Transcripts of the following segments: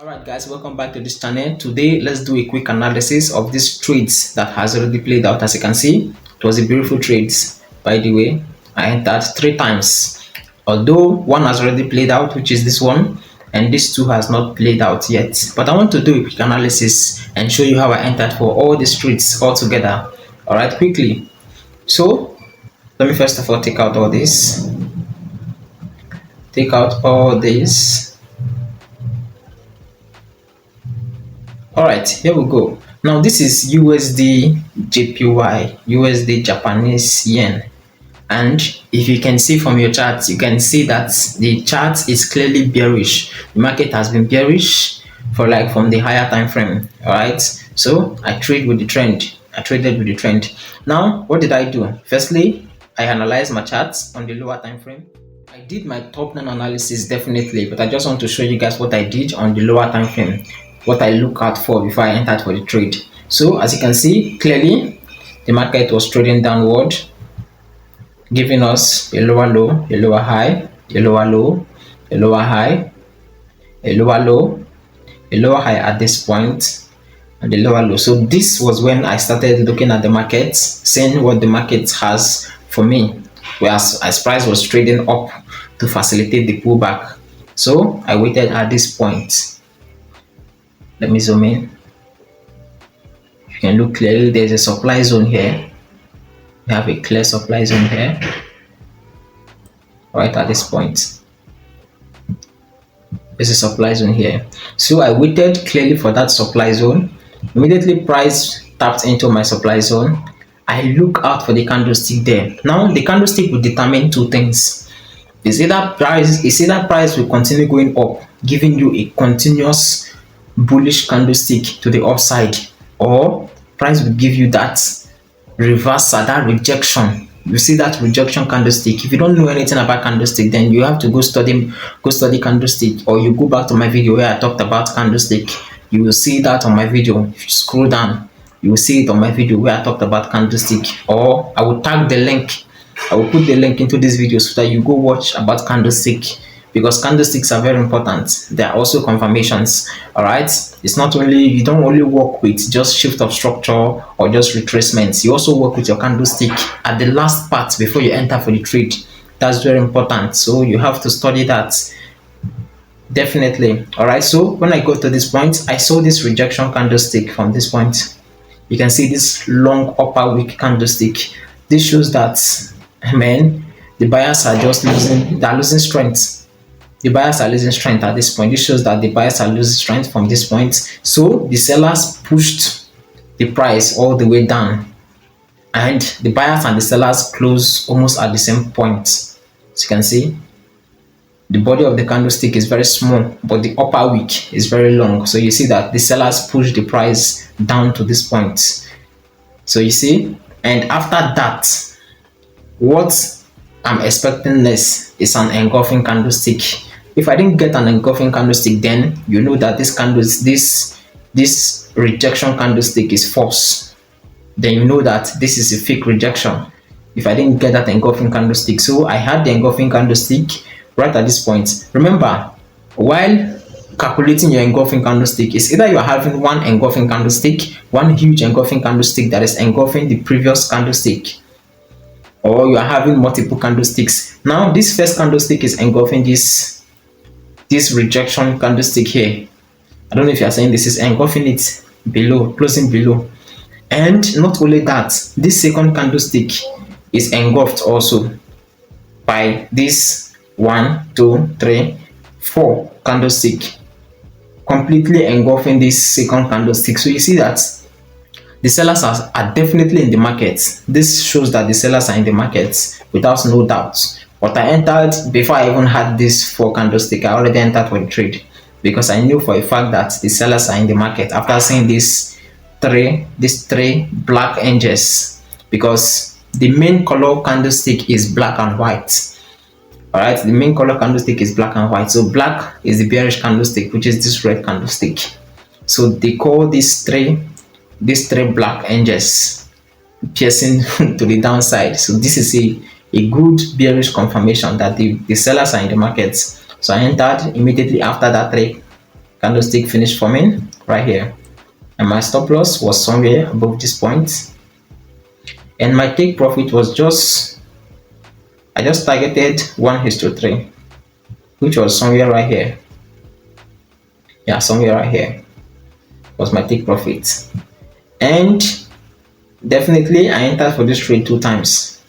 Alright guys, welcome back to this channel. Today let's do a quick analysis of these trades that has already played out. As you can see, it was a beautiful trade. By the way, I entered 3 times, although one has already played out, which is this one, and this two has not played out yet. But I want to do a quick analysis and show you how I entered for all these trades all together. Alright, quickly. So let me first of all take out all this, take out all this. All right, here we go. Now this is USD JPY, USD Japanese yen. And if you can see from your chart, you can see that the chart is clearly bearish. The market has been bearish from the higher time frame. All right, so I trade with the trend. I traded with the trend. Now, what did I do? Firstly, I analyzed my charts on the lower time frame. I did my top down analysis definitely, but I just want to show you guys what I did on the lower time frame, what I look out for before I entered for the trade. So as you can see clearly, the market was trading downward, giving us a lower low, a lower high, a lower low, a lower high, a lower low, a lower high at this point, and the lower low. So this was when I started looking at the market, seeing what the market has for me, whereas as price was trading up to facilitate the pullback. So I waited at this point. Let me zoom in. You can look clearly, there's a supply zone here. We have a clear supply zone here, right at this point. There's a supply zone here. So I waited clearly for that supply zone. Immediately price tapped into my supply zone. I look out for the candlestick there. Now the candlestick will determine two things. Is either price will continue going up, giving you a continuous bullish candlestick to the upside, or price will give you that reversal, that rejection. You see that rejection candlestick. If you don't know anything about candlestick, then you have to go study candlestick, or you go back to my video where I talked about candlestick. You will see that on my video. If you scroll down, you will see it on my video where I talked about candlestick, or I will tag the link. I will put the link into this video so that you go watch about candlestick, because candlesticks are very important. They are also confirmations. All right, it's not only, you don't only work with just shift of structure or just retracements. You also work with your candlestick at the last part before you enter for the trade. That's very important, so you have to study that definitely. All right, so when I go to this point, I saw this rejection candlestick from this point. You can see this long upper wick candlestick. This shows that, man, the buyers are just losing strength. The buyers are losing strength at this point. This shows that the buyers are losing strength from this point. So the sellers pushed the price all the way down, and the buyers and the sellers close almost at the same point. As you can see, the body of the candlestick is very small, but the upper wick is very long. So you see that the sellers push the price down to this point. So you see, and after that, what I'm expecting next is an engulfing candlestick. If I didn't get an engulfing candlestick, then you know that this rejection candlestick is false. Then you know that this is a fake rejection. If I didn't get that engulfing candlestick, so I had the engulfing candlestick right at this point. Remember, while calculating your engulfing candlestick, is either you are having one engulfing candlestick, one huge engulfing candlestick that is engulfing the previous candlestick, or you are having multiple candlesticks. Now this first candlestick is engulfing this rejection candlestick here. I don't know if you are saying this is engulfing it below, closing below. And not only that, this second candlestick is engulfed also by this 1, 2, 3, 4 candlestick, completely engulfing this second candlestick. So you see that the sellers are definitely in the market. This shows that the sellers are in the market without no doubt. But I entered before I even had this 4 candlestick. I already entered for the trade because I knew for a fact that the sellers are in the market after seeing these three black edges, because the main color candlestick is black and white. All right, the main color candlestick is black and white. So black is the bearish candlestick, which is this red candlestick. So they call these three black edges piercing to the downside. So this is a good bearish confirmation that the sellers are in the market. So I entered immediately after that candlestick finished forming right here, and my stop loss was somewhere above this point, and my take profit was just, I just targeted 1:3, which was somewhere right here. Yeah, somewhere right here was my take profit. And definitely I entered for this trade 2 times.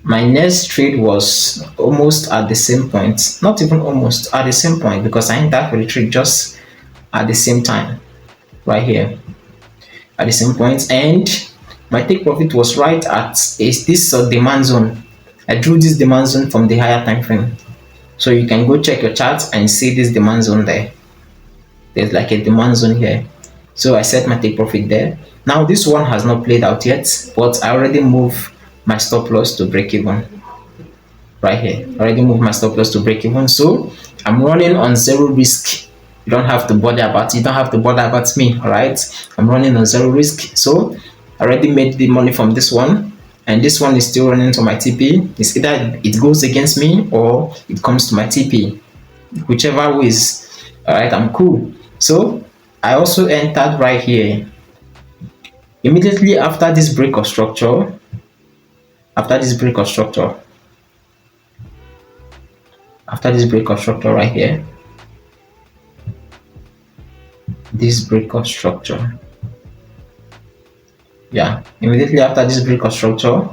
My next trade was almost at the same point, not even almost, at the same point, because I entered for the trade just at the same time right here, at the same point, and my take profit was right at this demand zone. I drew this demand zone from the higher time frame, so you can go check your chart and see this demand zone there. There's like a demand zone here, so I set my take profit there. Now this one has not played out yet, but I already moved my stop loss to break even right here. I already moved my stop loss to break even, so I'm running on zero risk. You don't have to bother about it. You don't have to bother about me. All right, I'm running on zero risk, so I already made the money from this one, and this one is still running to my TP. It's either it goes against me or it comes to my TP, whichever ways. All right, I'm cool. So I also entered right here immediately after this break of structure. After this break of structure right here, this break of structure, yeah, immediately after this break of structure,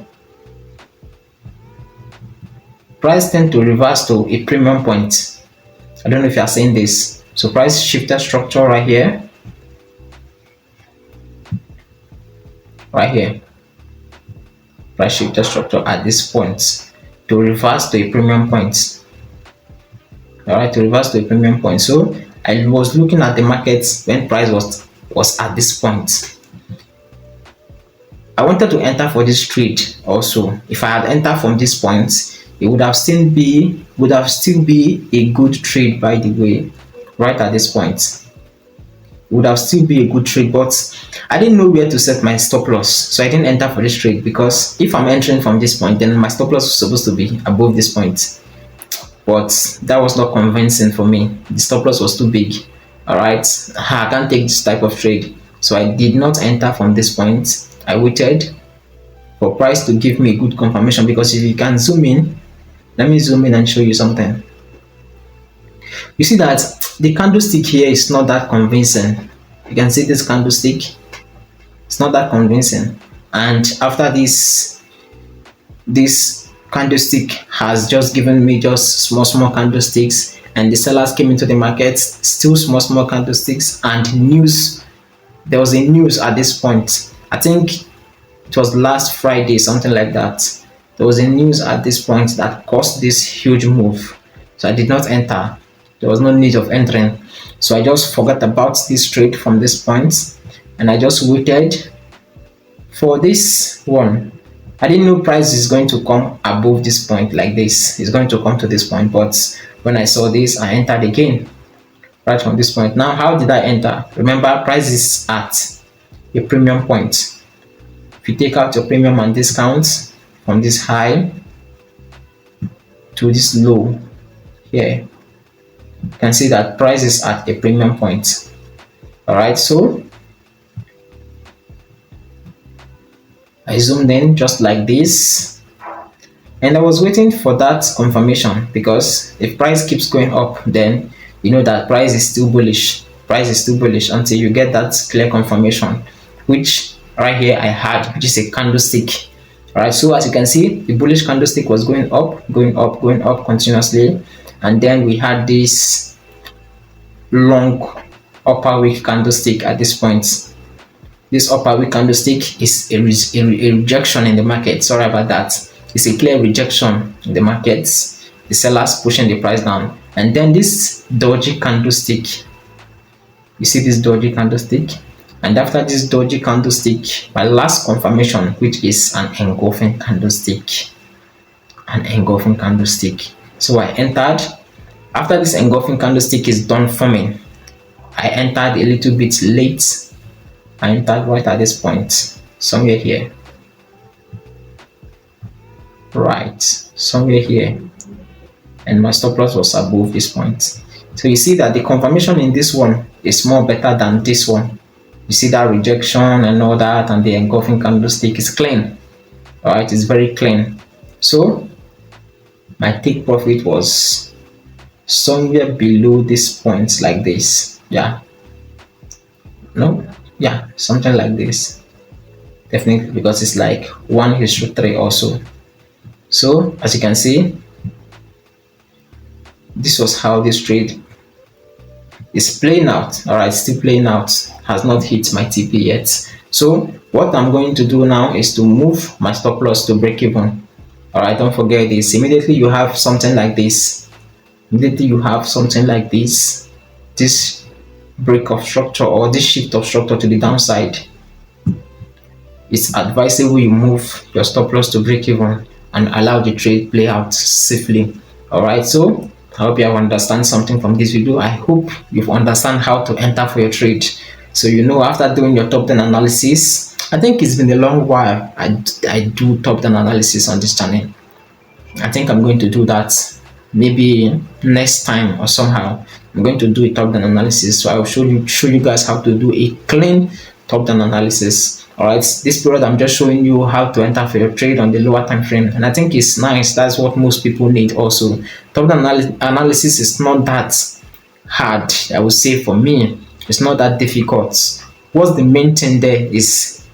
price tend to reverse to a premium point. I don't know if you are seeing this. So price shifted structure right here, price shifted structure at this point to reverse to a premium point. All right, to reverse to a premium point. So I was looking at the markets when price was at this point. I wanted to enter for this trade also. If I had entered from this point, it would have still be a good trade, by the way. Right at this point, it would have still be a good trade, but I didn't know where to set my stop loss, so I didn't enter for this trade, because if I'm entering from this point, then my stop loss was supposed to be above this point, but that was not convincing for me. The stop loss was too big. All right, I can't take this type of trade, so I did not enter from this point. I waited for price to give me a good confirmation, because if you can zoom in, let me zoom in and show you something. You see that the candlestick here is not that convincing. You can see this candlestick, it's not that convincing, and after this candlestick has just given me just small candlesticks, and the sellers came into the market, still small candlesticks, and news, there was a news at this point. I think it was last Friday, something like that. There was a news at this point that caused this huge move, so I did not enter. There was no need of entering, so I just forgot about this trade from this point, and I just waited for this one. I didn't know price is going to come above this point like this. It's going to come to this point, but when I saw this, I entered again right from this point. Now, how did I enter? Remember, price is at a premium point. If you take out your premium and discounts from this high to this low here, you can see that price is at a premium point. All right, so I zoomed in just like this, and I was waiting for that confirmation, because if price keeps going up, then you know that price is still bullish. Price is still bullish until you get that clear confirmation, which right here I had, which is a candlestick. All right, so as you can see, the bullish candlestick was going up continuously, and then we had this long upper wick candlestick at this point. This upper wick candlestick is a rejection in the market. Sorry about that. It's a clear rejection in the markets. The sellers pushing the price down, and then this dodgy candlestick. You see this dodgy candlestick, and after this dodgy candlestick, my last confirmation, which is an engulfing candlestick. So I entered. After this engulfing candlestick is done forming, I entered a little bit late. I entered right at this point, somewhere here. Right, somewhere here. and my stop loss was above this point. So you see that the confirmation in this one is more better than this one. You see that rejection and all that, and the engulfing candlestick is clean. All right, it's very clean. So my take profit was somewhere below this point like this. Yeah, no, yeah, something like this. Definitely, because it's like 1:3 also. So as you can see, this was how this trade is playing out. All right, still playing out, has not hit my TP yet. So what I'm going to do now is to move my stop loss to break even. All right, don't forget this. Immediately you have something like this. Immediately you have something like this break of structure or this shift of structure to the downside, it's advisable you move your stop loss to break even and allow the trade play out safely. All right, so I hope you have understand something from this video. I hope you've understand how to enter for your trade. So you know, after doing your top 10 analysis, I think it's been a long while I do top 10 analysis on this channel. I think I'm going to do that maybe next time or somehow. I'm going to do a top down analysis. So I will show you guys how to do a clean top down analysis. All right, this period I'm just showing you how to enter for your trade on the lower time frame, and I think it's nice. That's what most people need. Also, top down analysis is not that hard. I would say for me, it's not that difficult. What's the main thing there is,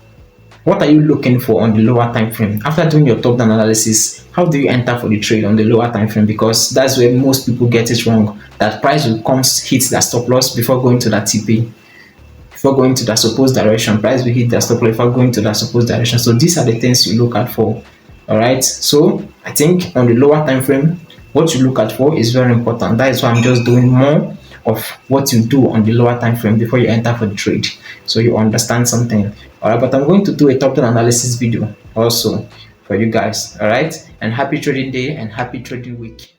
what are you looking for on the lower time frame? After doing your top down analysis, how do you enter for the trade on the lower time frame? Because that's where most people get it wrong. That price will come hit that stop loss before going to that TP. Before going to that supposed direction, price will hit that stop loss before going to that supposed direction. So these are the things you look at for. All right. So I think on the lower time frame, what you look at for is very important. That is why I'm just doing more of what you do on the lower time frame before you enter for the trade, so you understand something. All right, but I'm going to do a top 10 analysis video also for you guys. All right, and happy trading day and happy trading week.